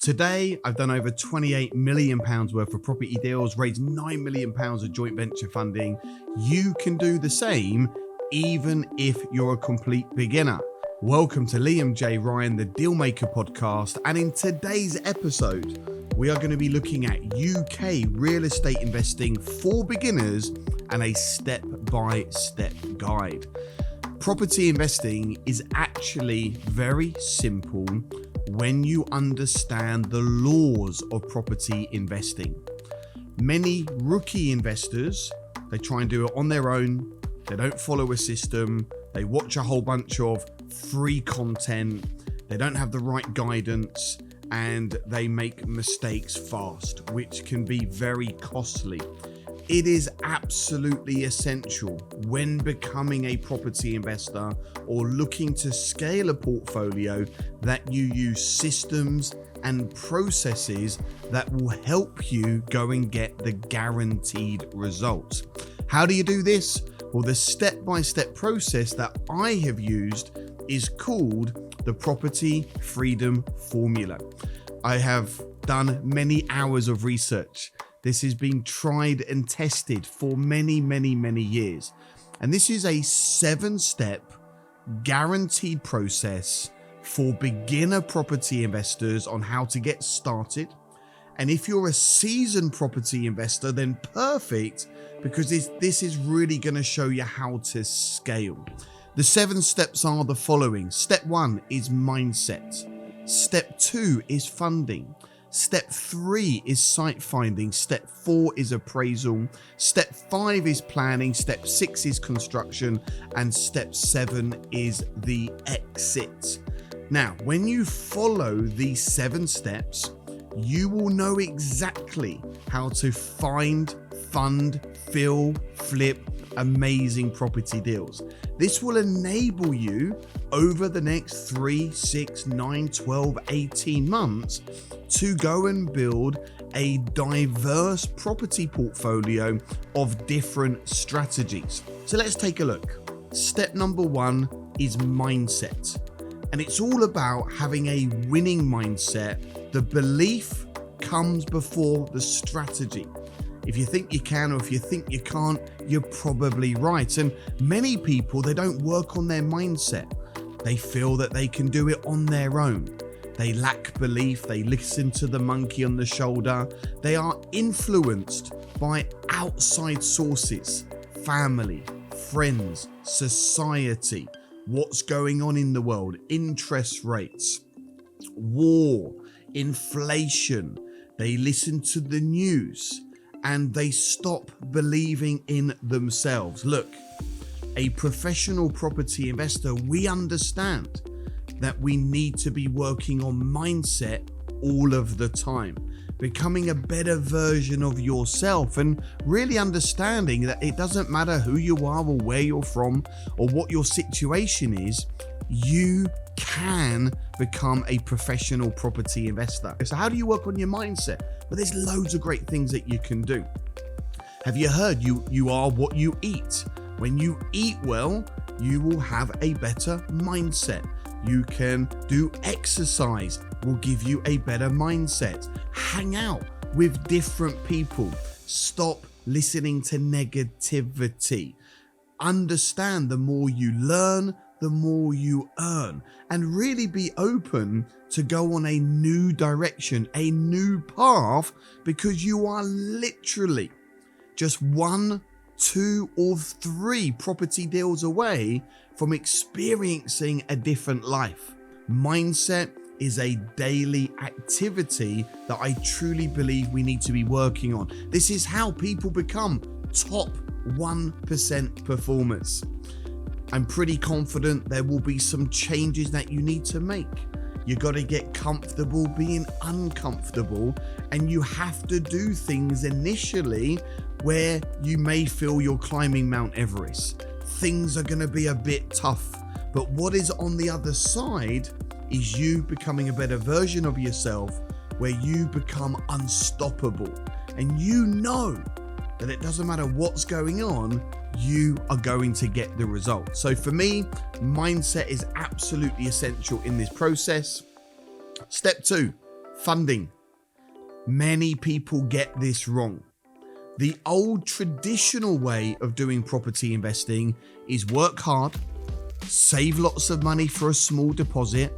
Today, I've done over £28 million worth of property deals, raised £9 million of joint venture funding. You can do the same, even if you're a complete beginner. Welcome to Liam J. Ryan, the Dealmaker podcast. And in today's episode, we are going to be looking at UK real estate investing for beginners and a step-by-step guide. Property investing is actually very simple when you understand the laws of property investing. Many rookie investors, they try and do it on their own. They don't follow a system. They watch a whole bunch of free content. They don't have the right guidance and they make mistakes fast, which can be very costly. It is absolutely essential when becoming a property investor or looking to scale a portfolio that you use systems and processes that will help you go and get the guaranteed results. How do you do this? Well, the step-by-step process that I have used is called the Property Freedom Formula. I have done many hours of research. This has been tried and tested for many years. And this is a 7-step guaranteed process for beginner property investors on how to get started. And if you're a seasoned property investor, then perfect, because this is really going to show you how to scale. The 7 steps are the following. Step 1 is mindset. Step 2 is funding. Step 3 is site finding. Step 4 is appraisal. Step 5 is planning. Step 6 is construction. And step 7 is the exit. Now, when you follow these 7 steps, you will know exactly how to find, fund, fill, flip amazing property deals. This will enable you over the next 3, 6, 9, 12, 18 months to go and build a diverse property portfolio of different strategies. So let's take a look. Step number 1 is mindset. And it's all about having a winning mindset. The belief comes before the strategy. If you think you can or if you think you can't, you're probably right. And many people, they don't work on their mindset. They feel that they can do it on their own. They lack belief. They listen to the monkey on the shoulder. They are influenced by outside sources, family, friends, society, what's going on in the world, interest rates, war, inflation. They listen to the news and they stop believing in themselves. Look, a professional property investor, we understand that we need to be working on mindset all of the time, becoming a better version of yourself and really understanding that it doesn't matter who you are or where you're from or what your situation is, you can become a professional property investor. So how do you work on your mindset? Well, there's loads of great things that you can do. Have you heard you are what you eat? When you eat well, you will have a better mindset. You can do exercise, will give you a better mindset. Hang out with different people. Stop listening to negativity. Understand the more you learn, the more you earn, and really be open to go on a new direction, a new path, because you are literally just 1, 2, or 3 property deals away from experiencing a different life. Mindset is a daily activity that I truly believe we need to be working on. This is how people become top 1% performers. I'm pretty confident there will be some changes that you need to make. You got to get comfortable being uncomfortable, and you have to do things initially where you may feel you're climbing Mount Everest. Things are going to be a bit tough, but what is on the other side is you becoming a better version of yourself, where you become unstoppable, and you know that it doesn't matter what's going on, you are going to get the result. So for me, mindset is absolutely essential in this process. Step 2, Funding. Many people get this wrong. The old traditional way of doing property investing is work hard, save lots of money for a small deposit,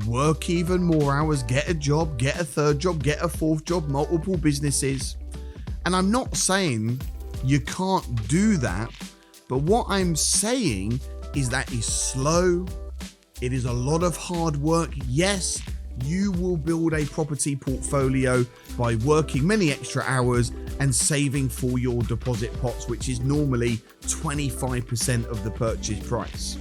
work even more hours, get a job, get a third job, get a fourth job, multiple businesses. And I'm not saying you can't do that, but what I'm saying is that is slow. It is a lot of hard work. Yes, you will build a property portfolio by working many extra hours and saving for your deposit pots, which is normally 25% of the purchase price.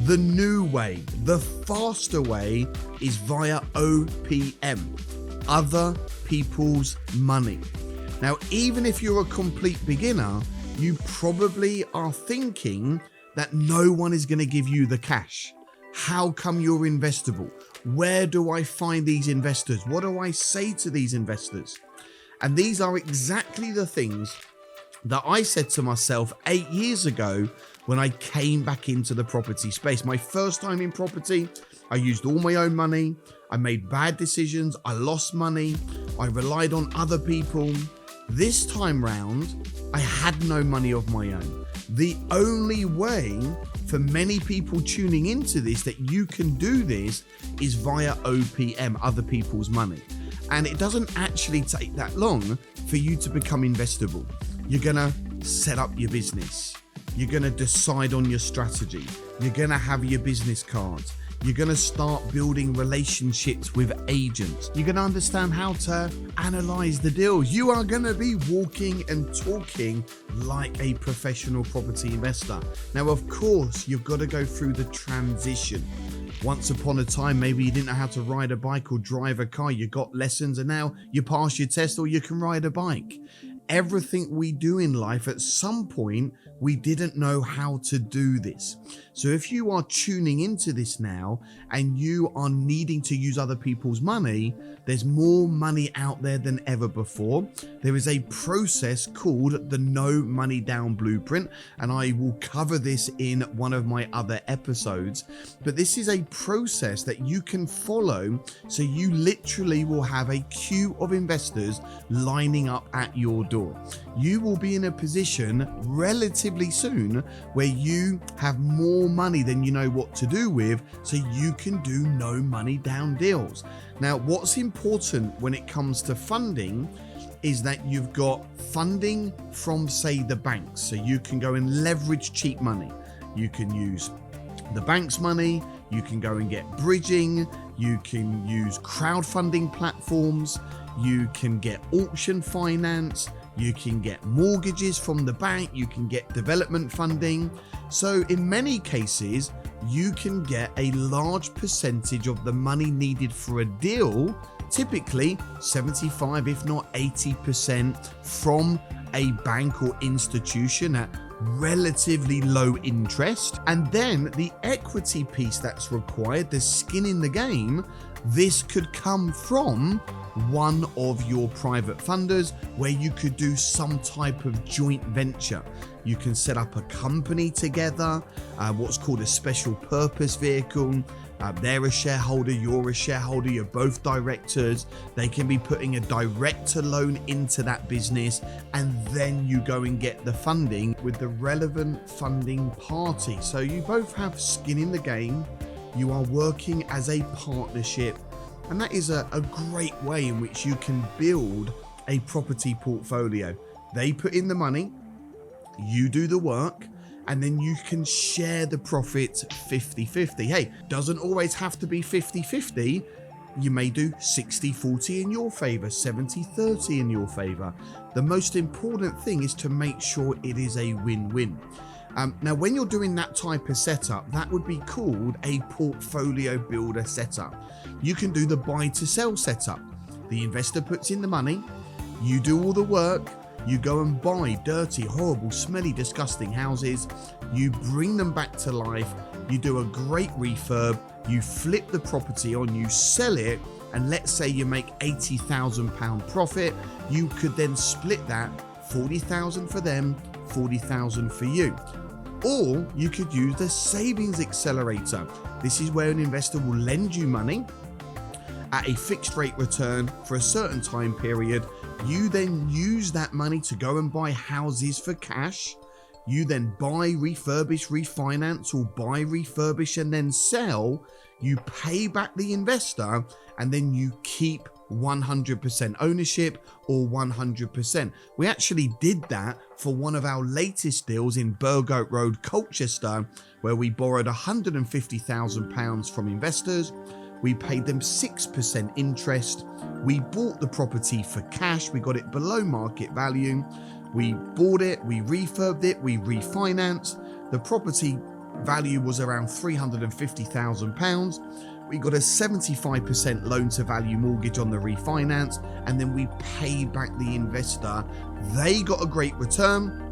The new way, the faster way, is via OPM, other people's money. Now, even if you're a complete beginner, you probably are thinking that no one is going to give you the cash. How come you're investable? Where do I find these investors? What do I say to these investors? And these are exactly the things that I said to myself 8 years ago when I came back into the property space. My first time in property, I used all my own money. I made bad decisions. I lost money. I relied on other people. This time round, I had no money of my own. The only way for many people tuning into this that you can do this is via OPM, other people's money. And it doesn't actually take that long for you to become investable. You're gonna set up your business. You're gonna decide on your strategy. You're gonna have your business cards. You're going to start building relationships with agents. You're going to understand how to analyze the deals. You are going to be walking and talking like a professional property investor. Now, of course, you've got to go through the transition. Once upon a time, maybe you didn't know how to ride a bike or drive a car. You got lessons and now you pass your test or you can ride a bike. Everything we do in life, at some point, we didn't know how to do this. So if you are tuning into this now and you are needing to use other people's money, there's more money out there than ever before. There is a process called the No Money Down Blueprint, and I will cover this in one of my other episodes. But this is a process that you can follow, so you literally will have a queue of investors lining up at your door. You will be in a position relatively soon where you have more money than you know what to do with, so you can do no money down deals. Now, what's important when it comes to funding is that you've got funding from, say, the banks. So you can go and leverage cheap money. You can use the bank's money. You can go and get bridging. You can use crowdfunding platforms. You can get auction finance. You can get mortgages from the bank. You can get development funding. So in many cases, you can get a large percentage of the money needed for a deal, typically 75, if not 80% from a bank or institution at relatively low interest. And then the equity piece that's required, the skin in the game, this could come from one of your private funders where you could do some type of joint venture. You can set up a company together, what's called a special purpose vehicle. They're a shareholder, you're a shareholder, you're both directors. They can be putting a director loan into that business, and then you go and get the funding with the relevant funding party. So you both have skin in the game. You are working as a partnership, and that is a great way in which you can build a property portfolio. They put in the money, you do the work, and then you can share the profits 50-50. Hey, doesn't always have to be 50-50. You may do 60-40 in your favor, 70-30 in your favor. The most important thing is to make sure it is a win-win. Now, when you're doing that type of setup, that would be called a portfolio builder setup. You can do the buy to sell setup. The investor puts in the money, you do all the work, you go and buy dirty, horrible, smelly, disgusting houses, you bring them back to life, you do a great refurb, you flip the property on, you sell it, and let's say you make £80,000 profit, you could then split that, 40,000 for them, 40,000 for you. Or you could use the savings accelerator. This is where an investor will lend you money, at a fixed rate return for a certain time period. You then use that money to go and buy houses for cash. You then buy, refurbish, refinance, or buy, refurbish, and then sell. You pay back the investor, and then you keep 100% ownership or 100%. We actually did that for one of our latest deals in Burgoat Road, Colchester, where we borrowed £150,000 from investors. We paid them 6% interest. We bought the property for cash. We got it below market value. We bought it, we refurbed it, we refinanced. The property value was around £350,000. We got a 75% loan to value mortgage on the refinance, and then we paid back the investor. They got a great return.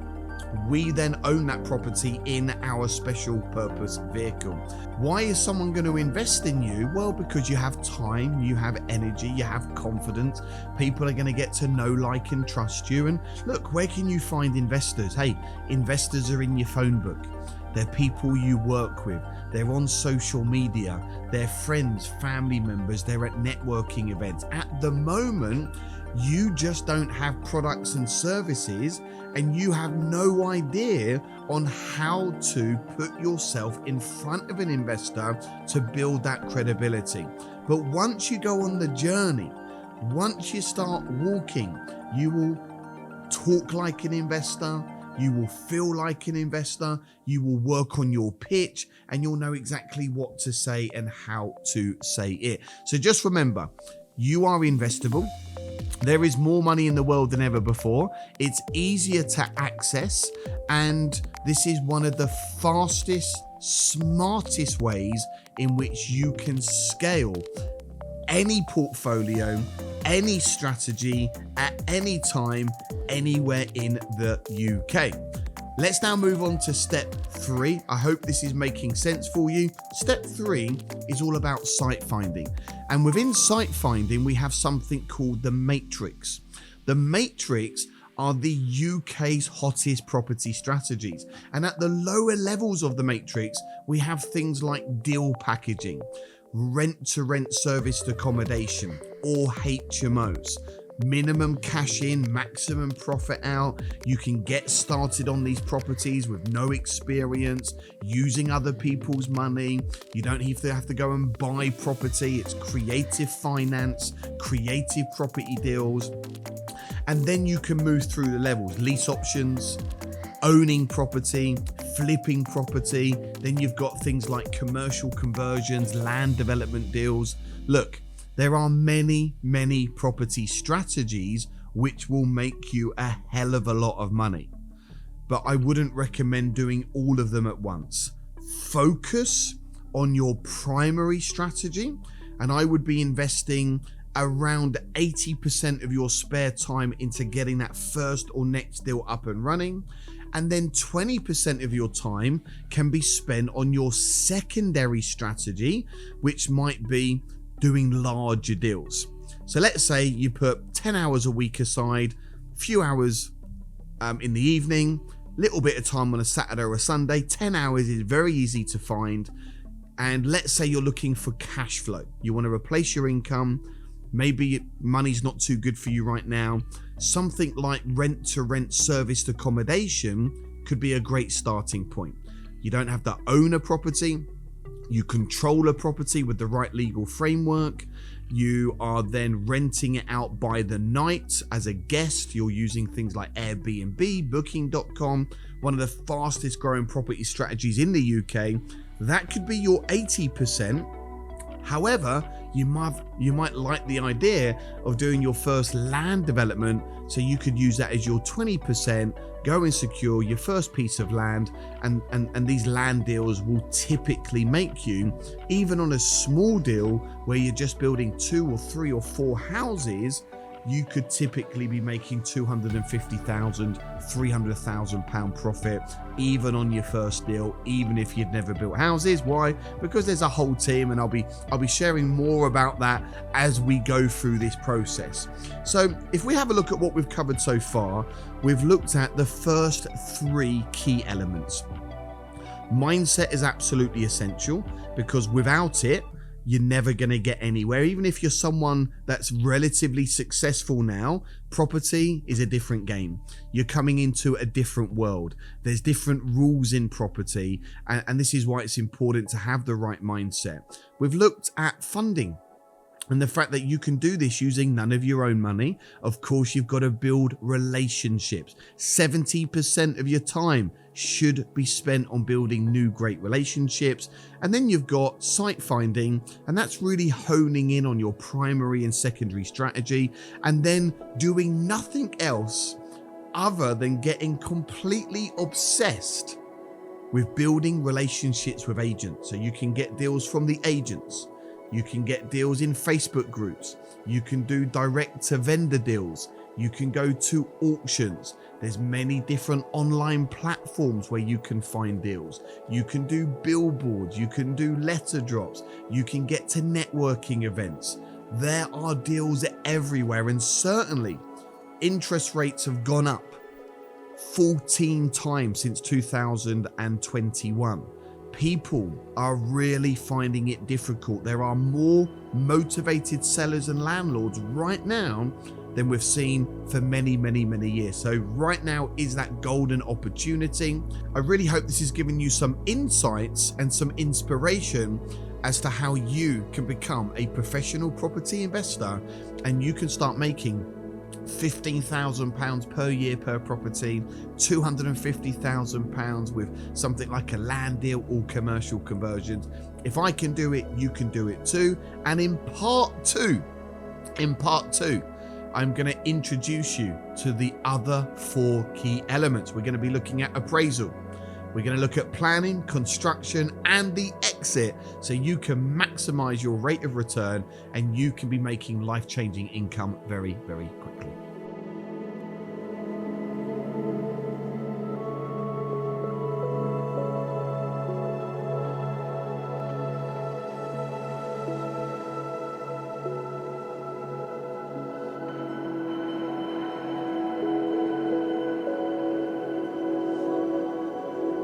We then own that property in our special purpose vehicle. Why is someone going to invest in you? Well, because you have time, you have energy, you have confidence. People are going to get to know, like, and trust you. And look, where can you find investors? Hey, investors are in your phone book. They're people you work with. They're on social media. They're friends, family members. They're at networking events. At the moment, you just don't have products and services, and you have no idea on how to put yourself in front of an investor to build that credibility. But once you go on the journey, once you start walking, you will talk like an investor. You will feel like an investor, you will work on your pitch, and you'll know exactly what to say and how to say it. So just remember, you are investable. There is more money in the world than ever before. It's easier to access, and this is one of the fastest, smartest ways in which you can scale any portfolio, any strategy, at any time, anywhere in the UK. Let's now move on to step 3. I hope this is making sense for you. Step 3 is all about site finding. And within site finding, we have something called the matrix. The matrix are the UK's hottest property strategies. And at the lower levels of the matrix, we have things like deal packaging, rent-to-rent serviced accommodation, or HMOs. Minimum cash in, maximum profit out. You can get started on these properties with no experience, using other people's money. You don't have to go and buy property. It's creative finance, creative property deals. And then you can move through the levels: lease options, owning property, flipping property. Then you've got things like commercial conversions, land development deals. Look, there are many, many property strategies which will make you a hell of a lot of money, but I wouldn't recommend doing all of them at once. Focus on your primary strategy, and I would be investing around 80% of your spare time into getting that first or next deal up and running. And then 20% of your time can be spent on your secondary strategy, which might be doing larger deals. So let's say you put 10 hours a week aside, few hours in the evening, little bit of time on a Saturday or a Sunday. 10 hours is very easy to find. And let's say you're looking for cash flow. You want to replace your income. Maybe money's not too good for you right now. Something like rent-to-rent serviced accommodation could be a great starting point. You don't have to own a property. You control a property with the right legal framework. You are then renting it out by the night as a guest. You're using things like Airbnb, Booking.com, one of the fastest growing property strategies in the UK. That could be your 80%. However, you might like the idea of doing your first land development, so you could use that as your 20%, go and secure your first piece of land, and these land deals will typically make you, even on a small deal where you're just building 2 or 3 or 4 houses, you could typically be making £250,000, £300,000 profit, even on your first deal, even if you've never built houses. Why? Because there's a whole team, and I'll be sharing more about that as we go through this process. So if we have a look at what we've covered so far, we've looked at the first 3 key elements. Mindset is absolutely essential, because without it, you're never going to get anywhere. Even if you're someone that's relatively successful now, property is a different game. You're coming into a different world. There's different rules in property, and this is why it's important to have the right mindset. We've looked at funding and the fact that you can do this using none of your own money. Of course, you've got to build relationships. 70% of your time should be spent on building new great relationships. And then you've got site finding, and that's really honing in on your primary and secondary strategy, and then doing nothing else other than getting completely obsessed with building relationships with agents. So you can get deals from the agents. You can get deals in Facebook groups. You can do direct to vendor deals. You can go to auctions. There's many different online platforms where you can find deals. You can do billboards. You can do letter drops. You can get to networking events. There are deals everywhere, and certainly interest rates have gone up 14 times since 2021. People are really finding it difficult. There are more motivated sellers and landlords right now than we've seen for many years. So right now is that golden opportunity. I really hope this has given you some insights and some inspiration as to how you can become a professional property investor, and you can start making £15,000 per year per property, £250,000 with something like a land deal or commercial conversions. If I can do it, you can do it too. And in part two, I'm going to introduce you to the other 4 key elements. We're going to be looking at appraisal. We're going to look at planning, construction, and the exit, so you can maximize your rate of return and you can be making life-changing income very quickly.